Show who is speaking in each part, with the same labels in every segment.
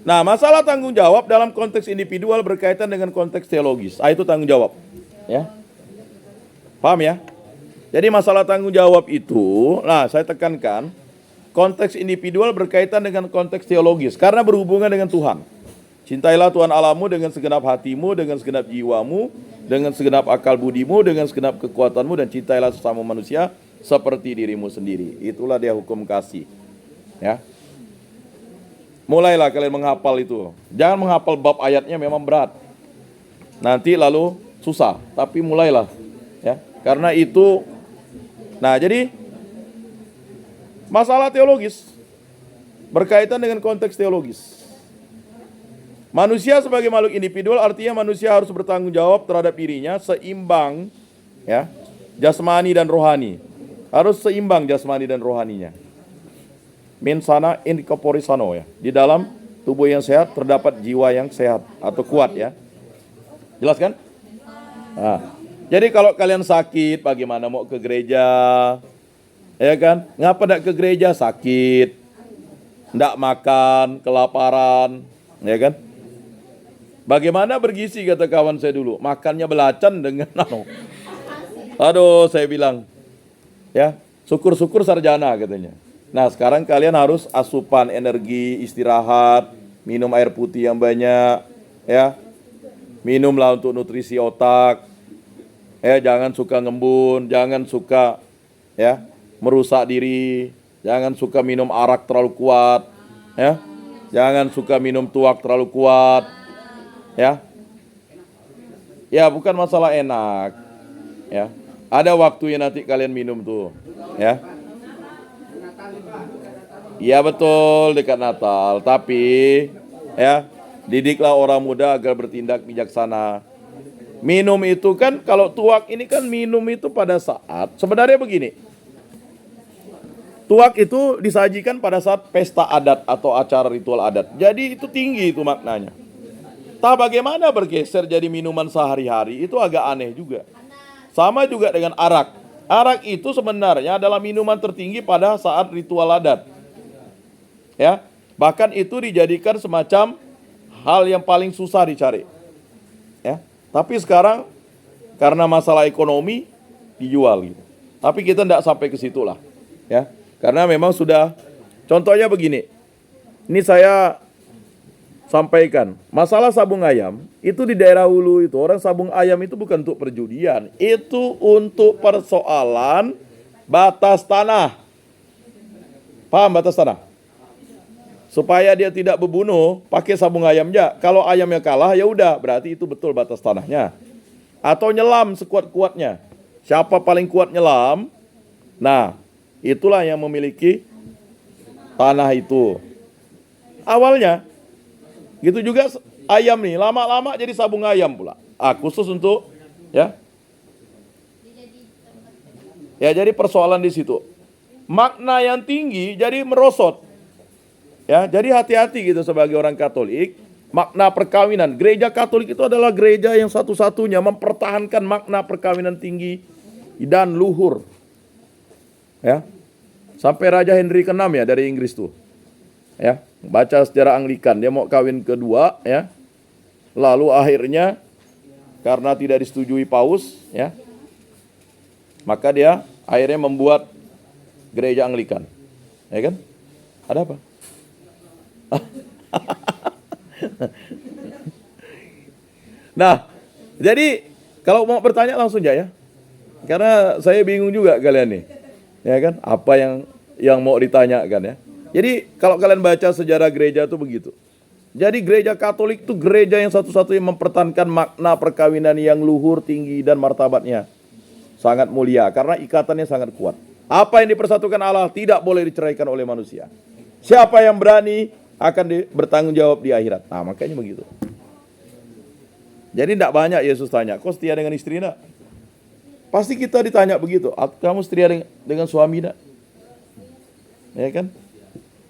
Speaker 1: Nah, masalah tanggung jawab dalam konteks individual berkaitan dengan konteks teologis. Itu tanggung jawab. Ya. Paham ya? Jadi masalah tanggung jawab itu, nah saya tekankan, konteks individual berkaitan dengan konteks teologis. Karena berhubungan dengan Tuhan. Cintailah Tuhan Allahmu dengan segenap hatimu, dengan segenap jiwamu, dengan segenap akal budimu, dengan segenap kekuatanmu, dan cintailah sesama manusia seperti dirimu sendiri. Itulah dia hukum kasih. Ya. Mulailah kalian menghafal itu. Jangan menghafal bab ayatnya, memang berat. Nanti lalu susah, tapi mulailah. Ya. Karena itu, nah jadi masalah teologis berkaitan dengan konteks teologis. Manusia sebagai makhluk individual artinya manusia harus bertanggung jawab terhadap dirinya seimbang, ya, jasmani dan rohani. Harus seimbang jasmani dan rohaninya. Min sana in corpore sano, ya. Di dalam tubuh yang sehat terdapat jiwa yang sehat atau kuat, ya. Jelas kan? Nah, jadi kalau kalian sakit, bagaimana mau ke gereja? Ya kan? Ngapa enggak ke gereja? Sakit. Enggak makan, kelaparan, ya kan? Bagaimana bergizi, kata kawan saya dulu. Makannya belacan dengan aduh, saya bilang, ya, syukur-syukur sarjana katanya. Nah, sekarang kalian harus asupan energi, istirahat, minum air putih yang banyak, ya. Minumlah untuk nutrisi otak. Ya, jangan suka ngembun, jangan suka, ya, merusak diri, jangan suka minum arak terlalu kuat, ya. Jangan suka minum tuak terlalu kuat. Ya, ya bukan masalah enak, ya. Ada waktunya nanti kalian minum tuh, ya. Iya betul, dekat Natal. Tapi, ya, didiklah orang muda agar bertindak bijaksana. Minum itu kan, kalau tuak ini kan minum itu pada saat, sebenarnya begini. Tuak itu disajikan pada saat pesta adat atau acara ritual adat. Jadi itu tinggi itu maknanya. Entah bagaimana bergeser jadi minuman sehari-hari, itu agak aneh juga. Sama juga dengan arak. Arak itu sebenarnya adalah minuman tertinggi pada saat ritual adat. Ya, bahkan itu dijadikan semacam hal yang paling susah dicari. Ya, tapi sekarang karena masalah ekonomi dijual gitu. Tapi kita tidak sampai ke situ lah. Ya, karena memang sudah, contohnya begini. Ini saya sampaikan, masalah sabung ayam, itu di daerah hulu itu, orang sabung ayam itu bukan untuk perjudian, itu untuk persoalan batas tanah. Paham batas tanah? Supaya dia tidak berbunuh, pakai sabung ayam aja. Kalau ayamnya kalah, ya udah, berarti itu betul batas tanahnya. Atau nyelam sekuat-kuatnya. Siapa paling kuat nyelam, nah, itulah yang memiliki tanah itu. Awalnya, gitu juga ayam nih, lama-lama jadi sabung ayam pula. Khusus untuk, ya. Ya, jadi persoalan di situ. Makna yang tinggi jadi merosot. Ya, jadi hati-hati gitu sebagai orang Katolik. Makna perkawinan, gereja Katolik itu adalah gereja yang satu-satunya mempertahankan makna perkawinan tinggi dan luhur. Ya. Sampai Raja Henry ke-6 ya dari Inggris tuh. Ya. Baca sejarah Anglikan, dia mau kawin kedua, ya. Lalu akhirnya karena tidak disetujui paus, ya, maka dia akhirnya membuat gereja Anglikan, ya kan? Ada apa? Nah, jadi kalau mau bertanya langsung aja ya, karena saya bingung juga kalian nih, ya kan? Apa yang mau ditanyakan ya? Jadi kalau kalian baca sejarah gereja itu begitu. Jadi gereja Katolik itu gereja yang satu-satunya mempertahankan makna perkawinan yang luhur, tinggi, dan martabatnya sangat mulia. Karena ikatannya sangat kuat. Apa yang dipersatukan Allah tidak boleh diceraikan oleh manusia. Siapa yang berani akan bertanggung jawab di akhirat. Nah makanya begitu. Jadi tidak banyak Yesus tanya, kau setia dengan istri enggak? Pasti kita ditanya begitu. Kamu setia dengan suami enggak? Ya kan?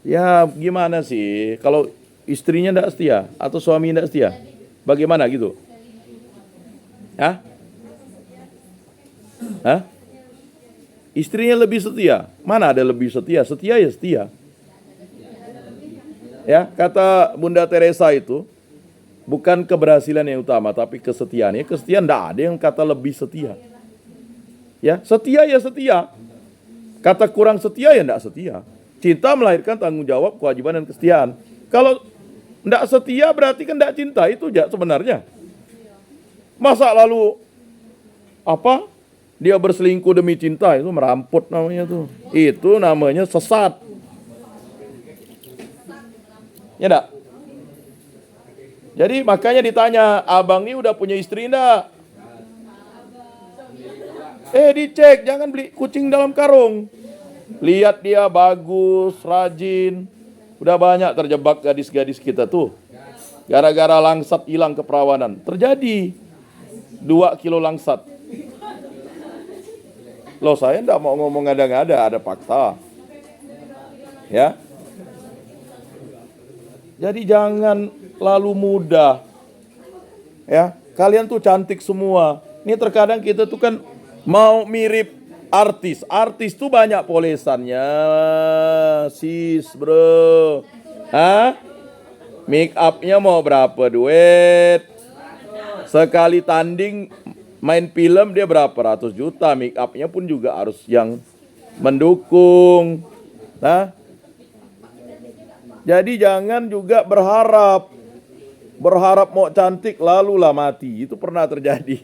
Speaker 1: Ya gimana sih kalau istrinya tidak setia atau suami tidak setia, bagaimana gitu? Hah? Hah? Istrinya lebih setia? Mana ada lebih setia? Setia ya setia. Ya, kata Bunda Teresa itu bukan keberhasilan yang utama, tapi kesetiaan. Ya, kesetiaan enggak ada yang kata lebih setia. Ya, setia ya setia. Kata kurang setia ya enggak setia. Cinta melahirkan tanggung jawab, kewajiban dan kesetiaan. Kalau enggak setia berarti kan enggak cinta, itu aja sebenarnya. Masa lalu apa? Dia berselingkuh demi cinta, itu merampok namanya tuh. Itu namanya sesat. Ya enggak? Jadi makanya ditanya, abang ini udah punya istri enggak? Dicek, jangan beli kucing dalam karung. Lihat dia bagus, rajin. Udah banyak terjebak gadis-gadis kita tuh. Gara-gara langsat hilang keperawanan. Terjadi 2 kilo langsat. Loh, saya enggak mau ngomong ada-ada, ada fakta. Ya. Jadi jangan lalu mudah. Ya, kalian tuh cantik semua. Ini terkadang kita tuh kan mau mirip artis. Artis tuh banyak polesannya, sis bro. Hah? Make upnya mau berapa duit? Sekali tanding main film dia berapa ratus juta. Make upnya pun juga harus yang mendukung. Nah, jadi jangan juga berharap mau cantik lalu lah mati. Itu pernah terjadi.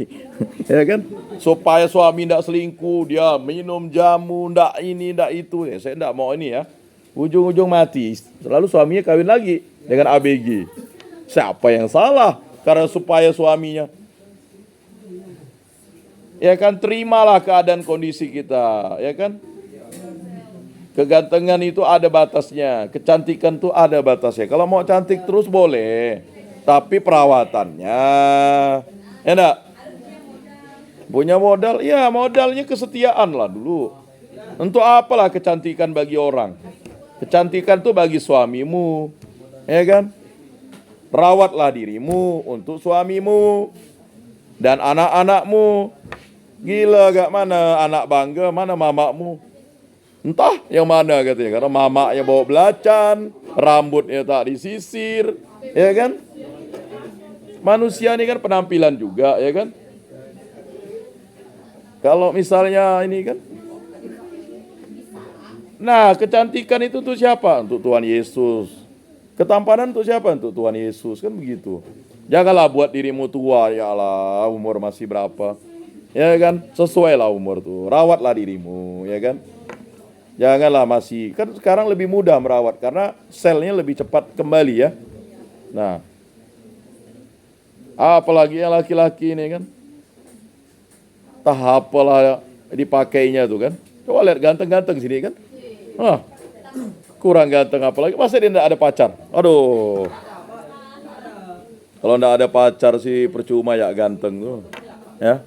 Speaker 1: Ya kan? Supaya suami tidak selingkuh, dia minum jamu, ndak ini, ndak itu. Ya, saya ndak mau ini ya. Ujung-ujung mati. Lalu suaminya kawin lagi dengan ABG. Siapa yang salah? Karena supaya suaminya. Ya kan, terimalah keadaan kondisi kita. Ya kan? Kegantengan itu ada batasnya. Kecantikan itu ada batasnya. Kalau mau cantik terus boleh. Tapi perawatannya. Ya enggak? Punya modal, ya modalnya kesetiaan lah dulu. Untuk apalah kecantikan bagi orang? Kecantikan tuh bagi suamimu, ya kan? Rawatlah dirimu untuk suamimu dan anak-anakmu. Gila gak, mana anak bangga, mana mamamu? Entah yang mana katanya, karena mamaknya bawa belacan, rambutnya tak disisir, ya kan? Manusia ini kan penampilan juga, ya kan? Kalau misalnya ini kan, nah kecantikan itu untuk siapa? Untuk Tuhan Yesus. Ketampanan untuk siapa? Untuk Tuhan Yesus, kan begitu. Janganlah buat dirimu tua, ya Allah, umur masih berapa. Ya kan, sesuai lah umur tuh. Rawatlah dirimu, ya kan. Janganlah masih, kan sekarang lebih mudah merawat karena selnya lebih cepat kembali ya. Nah, apalagi yang laki-laki ini kan. Tahap apalah dipakainya tuh kan. Coba lihat ganteng-ganteng sini kan. Kurang ganteng apalagi. Masa dia enggak ada pacar? Aduh. Kalau enggak ada pacar sih percuma ya ganteng tuh. Ya.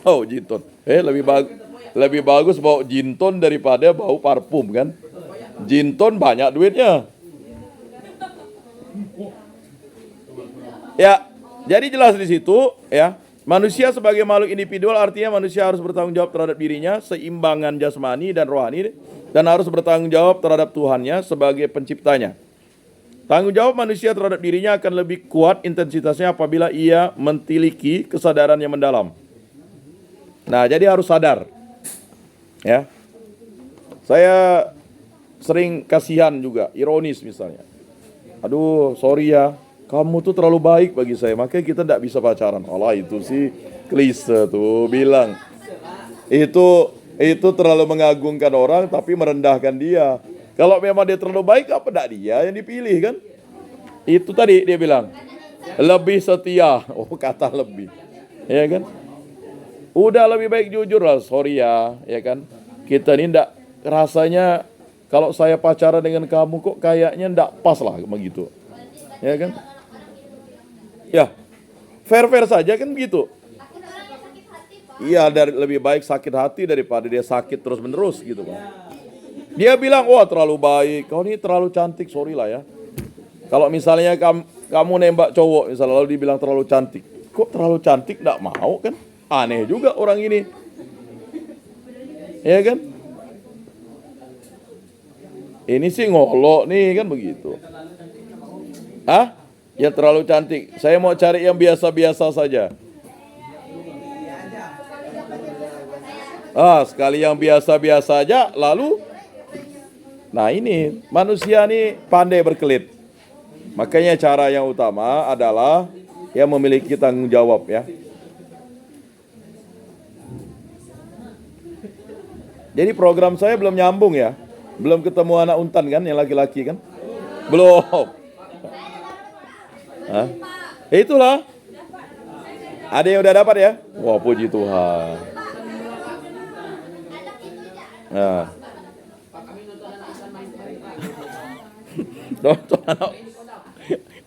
Speaker 1: Bau jinton. Lebih bagus bau jinton daripada bau parfum kan. Jinton banyak duitnya. Ya. Jadi jelas di situ ya, manusia sebagai makhluk individual artinya manusia harus bertanggung jawab terhadap dirinya, seimbangan jasmani dan rohani, dan harus bertanggung jawab terhadap Tuhannya sebagai penciptanya. Tanggung jawab manusia terhadap dirinya akan lebih kuat intensitasnya apabila ia mentiliki kesadaran yang mendalam. Nah, jadi harus sadar. Ya. Saya sering kasihan juga, ironis misalnya. Aduh, sorry ya. Kamu tuh terlalu baik bagi saya, makanya kita tidak bisa pacaran. Allah, itu sih klise tuh bilang. Itu terlalu mengagungkan orang tapi merendahkan dia. Kalau memang dia terlalu baik, apa enggak dia yang dipilih kan? Itu tadi dia bilang, lebih setia. Oh, kata lebih. Ya kan? Udah lebih baik jujur lah, sorry ya kan? Kita ini enggak, rasanya kalau saya pacaran dengan kamu kok kayaknya enggak pas lah begitu. Ya kan? Ya, fair-fair saja kan begitu. Iya, lebih baik sakit hati daripada dia sakit terus-menerus gitu kan. Dia bilang, wah terlalu baik, kau ini terlalu cantik, sorry lah ya. Kalau misalnya kamu nembak cowok, misalnya lalu dibilang terlalu cantik. Kok terlalu cantik enggak mau kan? Aneh juga orang ini. Ya kan? Ini sih ngolok nih kan begitu. Hah? Ya terlalu cantik. Saya mau cari yang biasa-biasa saja. Sekali yang biasa-biasa aja, lalu nah ini manusia nih pandai berkelit. Makanya cara yang utama adalah yang memiliki tanggung jawab ya. Jadi program saya belum nyambung ya. Belum ketemu anak untan kan yang laki-laki kan? Belum. Hah? Itulah. Ada yang udah dapat ya? Wah, puji Tuhan. Nah.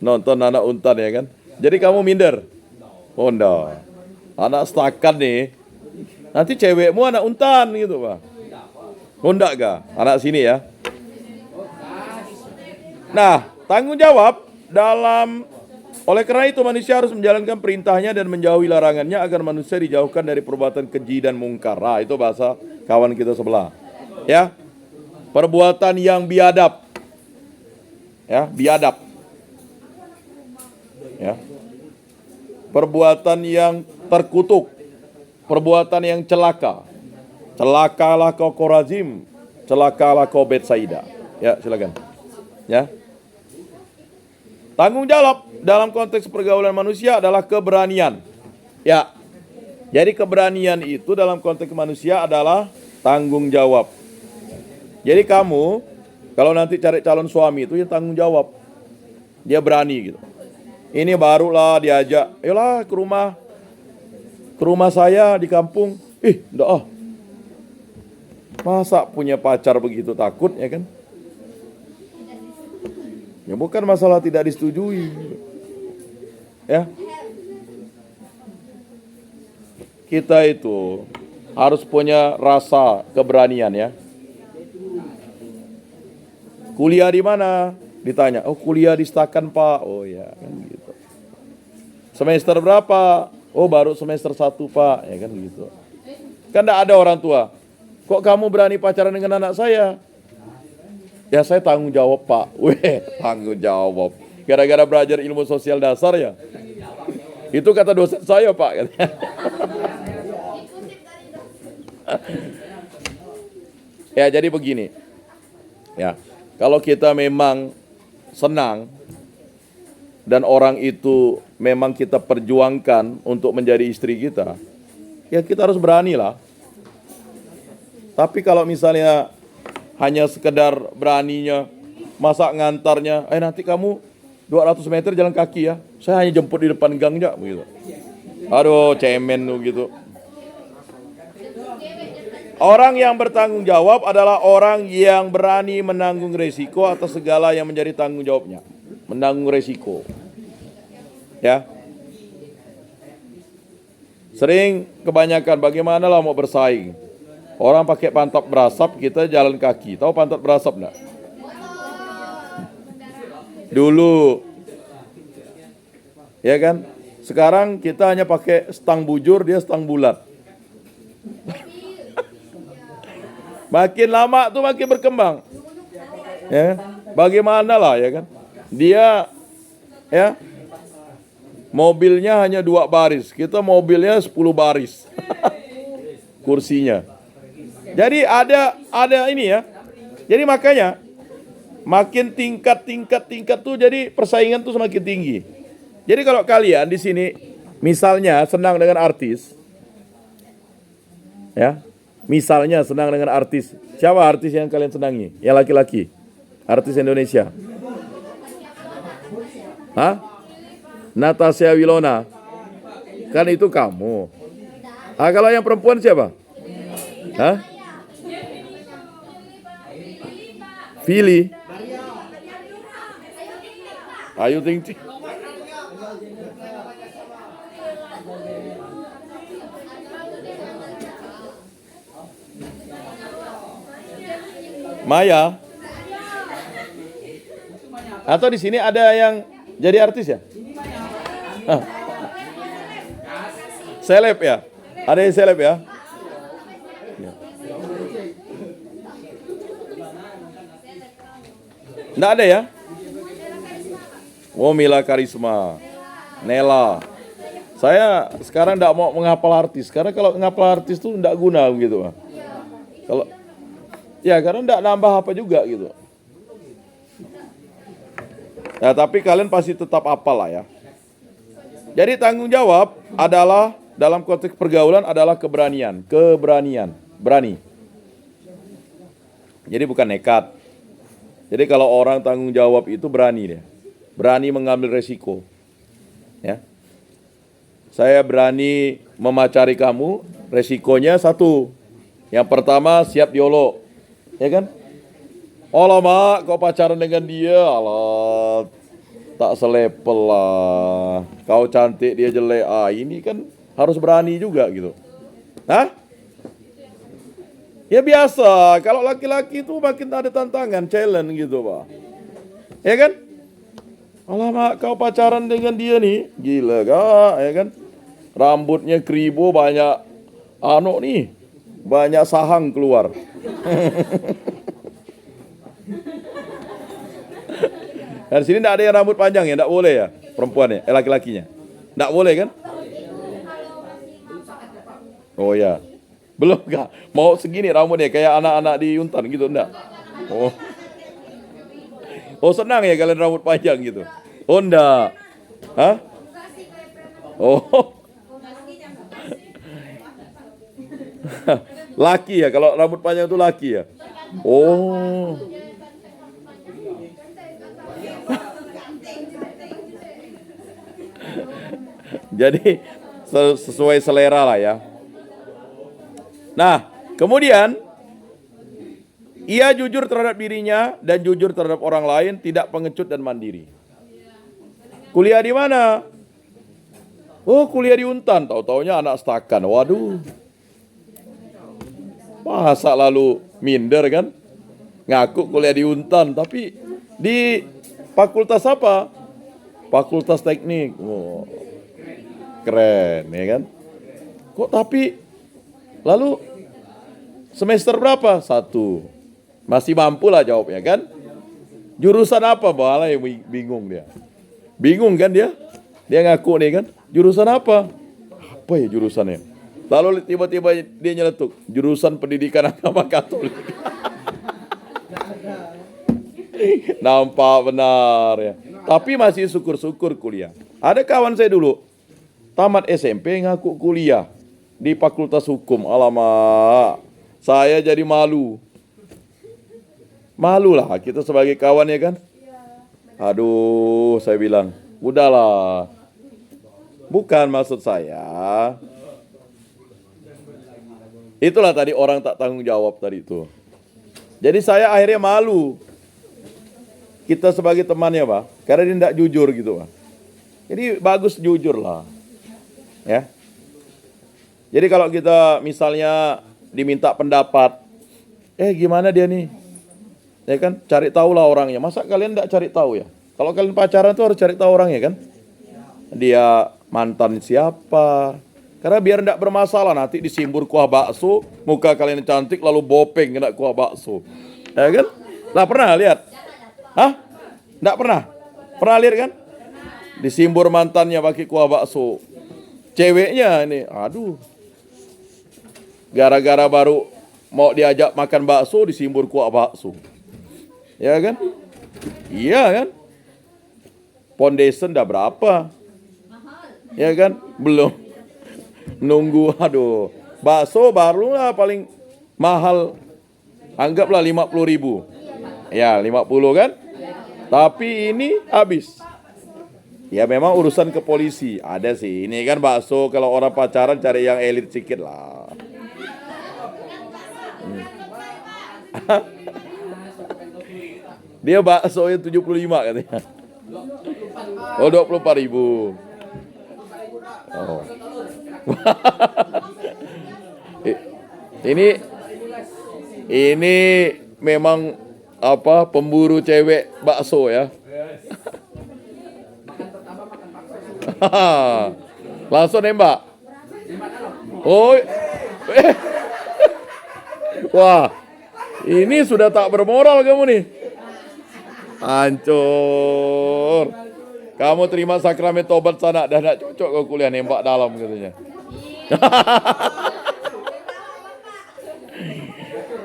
Speaker 1: Nonton anak untan ya kan. Jadi kamu minder. Oh enggak. Anak setakat nih. Nanti cewekmu anak untan gitu Pak. Oh enggak kah? Anak sini ya. Nah, tanggung jawab oleh karena itu manusia harus menjalankan perintahnya dan menjauhi larangannya agar manusia dijauhkan dari perbuatan keji dan mungkar. Nah, itu bahasa kawan kita sebelah. Ya. Perbuatan yang biadab. Ya, biadab. Ya. Perbuatan yang terkutuk. Perbuatan yang celaka. Celakalah kau Korazim, celakalah kau Betsaida. Ya, silakan. Ya. Tanggung jawab dalam konteks pergaulan manusia adalah keberanian. Ya. Jadi keberanian itu dalam konteks manusia adalah tanggung jawab. Jadi kamu kalau nanti cari calon suami itu ya tanggung jawab. Dia berani gitu. Ini barulah diajak, ayolah ke rumah saya di kampung. Enggak ah. Masa punya pacar begitu takut ya kan? Ya bukan masalah tidak disetujui. Ya. Kita itu harus punya rasa keberanian ya. Kuliah di mana? Ditanya. Oh, kuliah di Stakan, Pak. Oh ya, kan gitu. Semester berapa? Oh, baru semester 1, Pak. Ya kan gitu. Kan enggak ada orang tua. Kok kamu berani pacaran dengan anak saya? Ya saya tanggung jawab, Pak. Weh, tanggung jawab. Gara-gara belajar ilmu sosial dasar ya. Itu kata dosen saya, Pak. Ya, jadi begini. Ya. Kalau kita memang senang dan orang itu memang kita perjuangkan untuk menjadi istri kita, ya kita harus beranilah. Tapi kalau misalnya hanya sekedar beraninya, masa ngantarnya, nanti kamu 200 meter jalan kaki ya, saya hanya jemput di depan gang aja, begitu. Aduh, cemen tuh gitu. Orang yang bertanggung jawab adalah orang yang berani menanggung resiko atas segala yang menjadi tanggung jawabnya. Menanggung resiko. Ya. Sering kebanyakan bagaimana lah mau bersaing. Orang pakai pantat berasap, kita jalan kaki. Tahu pantat berasap enggak? Dulu. Ya kan? Sekarang kita hanya pakai stang bujur, dia stang bulat. Makin lama tuh makin berkembang. Ya, bagaimana lah ya kan? Dia ya mobilnya hanya 2 baris, kita mobilnya 10 baris. Kursinya. Jadi ada ini ya. Jadi makanya makin tingkat tuh jadi persaingan tuh semakin tinggi. Jadi kalau kalian di sini misalnya senang dengan artis, ya. Misalnya senang dengan artis. Siapa artis yang kalian senangi? Yang laki-laki. Artis Indonesia. Hah? Natasha Wilona. Kan itu kamu. Kalau yang perempuan siapa? Hah? Fili. Ayu Ting Ting. Maya. Atau di sini ada yang jadi artis ya? Seleb ya? Ada yang seleb ya? Nggak ada ya? Oh, Mila Karisma. Nela. Saya sekarang nggak mau menghafal artis. Karena kalau menghafal artis tuh nggak guna gitu, Pak. Kalau ya karena nggak nambah apa juga gitu. Ya, tapi kalian pasti tetap hafal lah ya. Jadi tanggung jawab adalah dalam konteks pergaulan adalah keberanian, berani. Jadi bukan nekat. Jadi kalau orang tanggung jawab itu berani dia. Berani mengambil resiko. Ya. Saya berani memacari kamu, resikonya satu. Yang pertama siap diolok. Ya kan? Mak, kau pacaran dengan dia, alah, tak selepel lah. Kau cantik, dia jelek. Ini kan harus berani juga gitu. Hah? Ya biasa, kalau laki-laki itu makin ada tantangan, challenge gitu, Pak. Ya kan? Mak, kau pacaran dengan dia nih, gila kak, ya kan? Rambutnya kribo banyak, banyak sahang keluar. Di sini tidak ada yang rambut panjang ya, tidak boleh ya, perempuannya, laki-lakinya, tidak boleh kan? Oh ya, belum kah? Mau segini rambutnya kayak anak-anak di Yuntan gitu, enggak? Oh senang ya kalian rambut panjang gitu? Oh enggak? Hah? Oh, laki ya, kalau rambut panjang itu laki ya? Oh. Jadi sesuai selera lah ya. Nah, kemudian ia jujur terhadap dirinya dan jujur terhadap orang lain, tidak pengecut dan mandiri. Kuliah di mana? Oh, kuliah di Untan, tahu-taunya anak stakan. Waduh. Masa lalu minder kan? Ngaku kuliah di Untan, tapi di fakultas apa? Fakultas Teknik. Oh, keren, ya kan? Kok tapi lalu semester berapa? 1. Masih mampu lah jawabnya kan? Jurusan apa? Malah yang bingung dia. Bingung kan dia? Dia ngaku nih kan? Jurusan apa? Apa ya jurusannya? Lalu tiba-tiba dia nyeletuk, jurusan pendidikan agama Katolik. Nampak benar ya. Tapi masih syukur-syukur kuliah. Ada kawan saya dulu, tamat SMP ngaku kuliah di Fakultas Hukum. Alamak, saya jadi malu. Malu lah kita sebagai kawan ya kan. Aduh, saya bilang, udahlah. Bukan maksud saya. Itulah tadi orang tak tanggung jawab tadi itu. Jadi saya akhirnya malu. Kita sebagai temannya, Pak, karena dia tidak jujur gitu, Pak. Jadi bagus jujur lah. Ya. Jadi kalau kita misalnya diminta pendapat, gimana dia nih? Ya kan, cari tahulah orangnya. Masa kalian tidak cari tahu ya? Kalau kalian pacaran tuh harus cari tahu orangnya kan? Dia mantan siapa? Karena biar tidak bermasalah nanti disimbur kuah bakso, muka kalian cantik lalu bopeng kena kuah bakso. Ya kan? Lah pernah lihat? Hah? Tidak pernah? Pernah lihat kan? Disimbur mantannya pakai kuah bakso. Ceweknya ini, aduh. Gara-gara baru mau diajak makan bakso, disimbur kuah bakso. Ya kan? Iya kan? Foundation dah berapa? Ya kan? Belum. Nunggu, aduh. Bakso baru lah paling mahal. Anggaplah 50.000. Ya, 50 kan? Tapi ini habis. Ya memang urusan ke polisi. Ada sih. Ini kan bakso kalau orang pacaran cari yang elit sedikit lah. Dia bakso yang 75 katanya. Oh 24.000. Oh. Ini memang apa pemburu cewek bakso ya. Langsung nembak. Oh. Wah. Ini sudah tak bermoral kamu nih. Hancur. Kamu terima sakramen tobat sana, dah nak cocok kau kuliah nembak dalam katanya.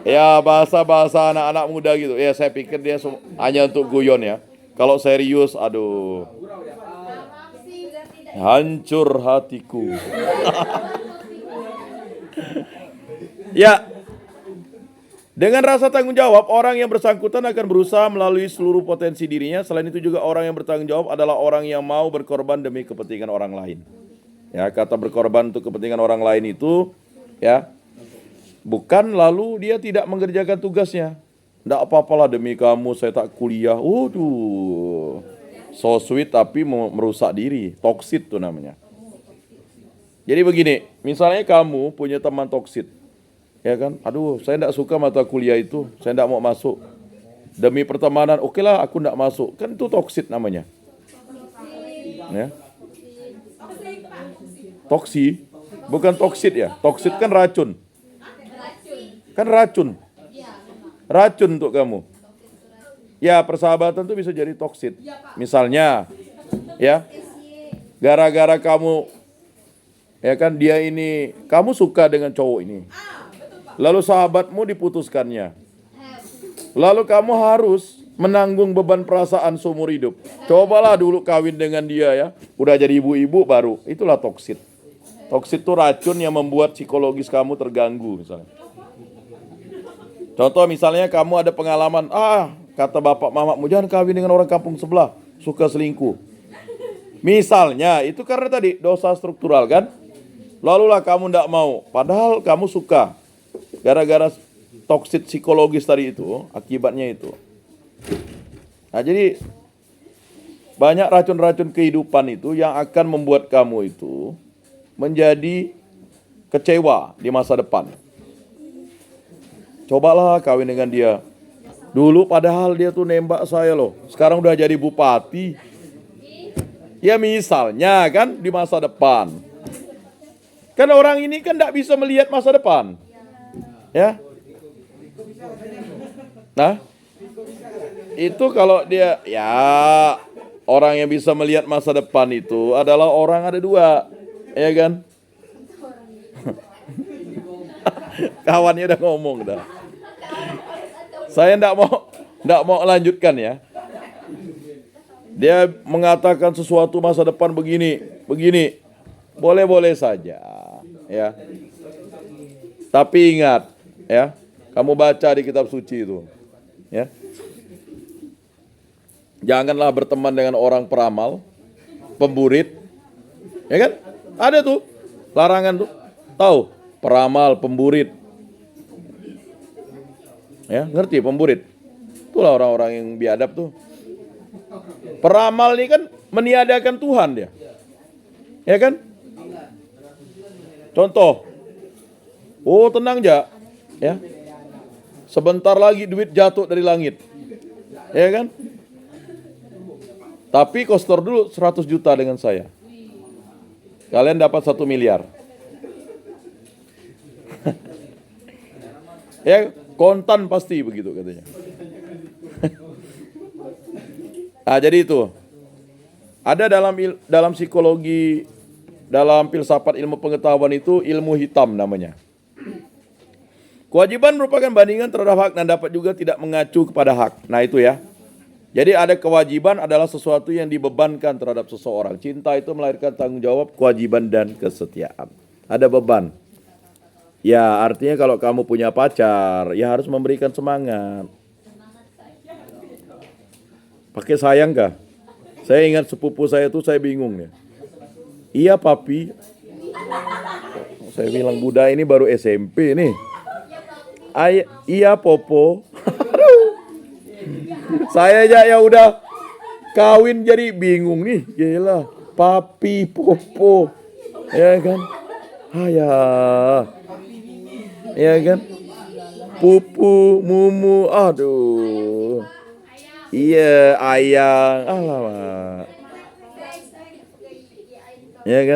Speaker 1: Ya, bahasa-bahasa anak-anak muda gitu. Ya, saya pikir dia hanya untuk guyon ya. Kalau serius, aduh. Hancur hatiku. Ya. Dengan rasa tanggung jawab, orang yang bersangkutan akan berusaha melalui seluruh potensi dirinya. Selain itu juga orang yang bertanggung jawab adalah orang yang mau berkorban demi kepentingan orang lain. Ya, kata berkorban untuk kepentingan orang lain itu, ya, bukan lalu dia tidak mengerjakan tugasnya. Tidak apa-apalah demi kamu saya tak kuliah. Waduh, so sweet tapi merusak diri. Toksit tuh namanya. Jadi begini, misalnya kamu punya teman toksit. Ya kan, aduh saya tidak suka mata kuliah itu, saya tidak mau masuk. Demi pertemanan, oke lah aku tidak masuk. Kan itu toksit namanya. Ya. Toksi, bukan toksit ya. Toksit kan racun. Kan racun. Racun untuk kamu. Ya, persahabatan itu bisa jadi toksit. Misalnya, ya, gara-gara kamu, ya kan dia ini, kamu suka dengan cowok ini. Lalu sahabatmu diputuskannya. Lalu kamu harus menanggung beban perasaan seumur hidup. Cobalah dulu kawin dengan dia ya. Udah jadi ibu-ibu baru. Itulah toksit. Toksit itu racun yang membuat psikologis kamu terganggu misalnya. Contoh misalnya kamu ada pengalaman, kata bapak mamamu jangan kawin dengan orang kampung sebelah, suka selingkuh. Misalnya itu karena tadi dosa struktural kan. Lalulah kamu tidak mau, padahal kamu suka. Gara-gara toksit psikologis tadi itu, akibatnya itu. Nah jadi banyak racun-racun kehidupan itu yang akan membuat kamu itu menjadi kecewa di masa depan. Cobalah kawin dengan dia. Dulu padahal dia tuh nembak saya loh, sekarang udah jadi bupati. Ya misalnya kan di masa depan. Kan orang ini kan tidak bisa melihat masa depan. Ya. Nah, itu kalau dia, ya orang yang bisa melihat masa depan itu adalah orang ada dua, ya kan? Kawannya udah ngomong dah. Saya enggak mau lanjutkan ya. Dia mengatakan sesuatu masa depan begini. Boleh-boleh saja, ya. Tapi ingat, ya, kamu baca di kitab suci itu, ya. Janganlah berteman dengan orang peramal, pemburit, ya kan? Ada tuh larangan tuh, tahu? Peramal, pemburit, ya, ngerti pemburit? Itulah orang-orang yang biadab tuh. Peramal ini kan meniadakan Tuhan dia, ya kan? Contoh, tenang aja. Ya, sebentar lagi duit jatuh dari langit, ya kan? Tapi koster dulu 100 juta dengan saya, kalian dapat 1 miliar. Ya, kontan pasti begitu katanya. Nah, jadi itu ada dalam psikologi, dalam filsafat ilmu pengetahuan itu ilmu hitam namanya. Kewajiban merupakan bandingan terhadap hak dan dapat juga tidak mengacu kepada hak. Nah itu ya. Jadi ada kewajiban adalah sesuatu yang dibebankan terhadap seseorang. Cinta itu melahirkan tanggung jawab, kewajiban, dan kesetiaan. Ada beban. Ya artinya kalau kamu punya pacar, ya harus memberikan semangat. Pakai sayang kah? Saya ingat sepupu saya tuh saya bingung ya. Iya papi. Saya bilang Buddha ini baru SMP nih. Iya Popo. Saya aja ya udah kawin jadi bingung nih. Gila, papi, Popo. Ya kan? Ya kan? Pupu, mumu, aduh. Iya, ayang. Alamak. Ya kan?